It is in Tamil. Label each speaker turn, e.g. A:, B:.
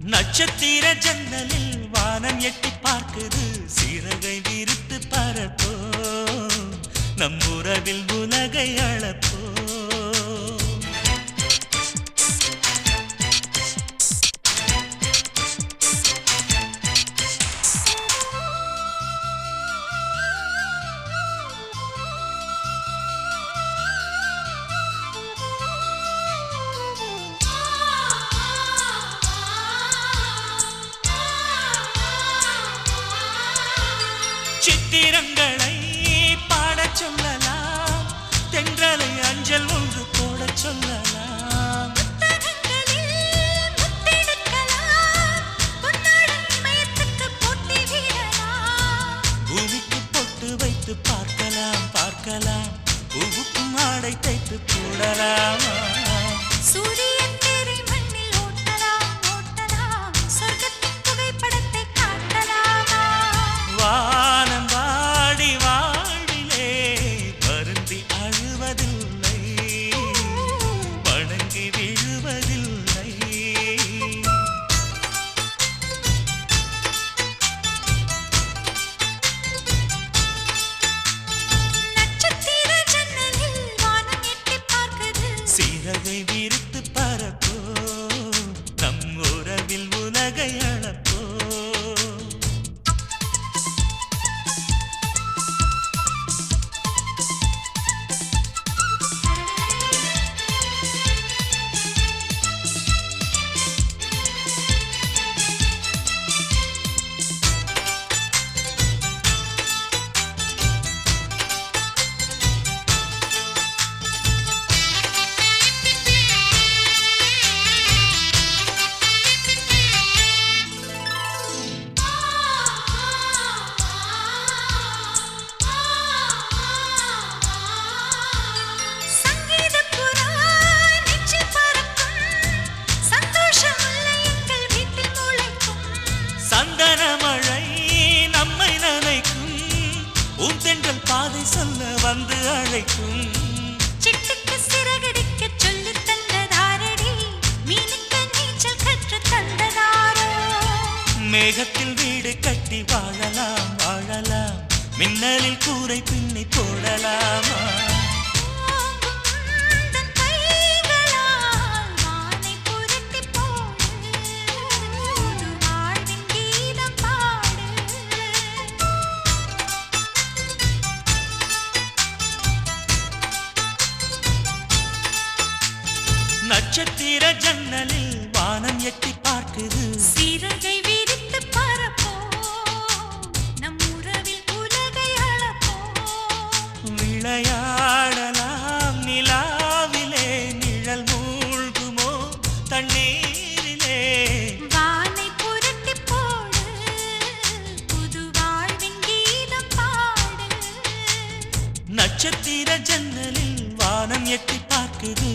A: நட்சத்திர ஜன்னலில் வானம் எட்டி பார்க்குது சிறகை விரித்து பரப்போ நம் உறவில் உலகை அளப்போ சித்திரங்களை பாடச் சொல்லலாம் தென்றலை அஞ்சல் ஒன்று போடச் சொல்லலாம் பூமிக்கு பொட்டு வைத்து பார்க்கலாம் பார்க்கலாம் பூவுக்கும் ஆடை தைத்து போடலாமா சிறகை விரித்து பரப்போ நம் உறவில் உலகை அளப்போ சந்தனமழை நம்மை நனைக்கும் பூந்தென்றல் பாதை சொல்ல வந்து அழைக்கும்
B: சிட்டுக்கு சிறகடிக்க சொல்லி தந்ததாரடி மீனுக்கு நீச்சல் கற்று தந்ததாரோ
A: மேகத்தில் வீடு கட்டி வாழலாம் வாழலாம் மின்னலில் கூரை பின்னி போடலாமா நட்சத்திர ஜன்னலில் வானம் எட்டி பார்க்குது
B: சிறகை விரித்து பரப்போ நம் உறவில் உலகை அளப்போ
A: விளையாடலாம் நிலாவிலே நிழல் மூழ்குமோ தண்ணீரிலே
B: வானை புரட்டி போடு புது வாழ்வின் கீதம் பாடு
A: நட்சத்திர ஜன்னலில் வானம் எட்டி பார்க்குது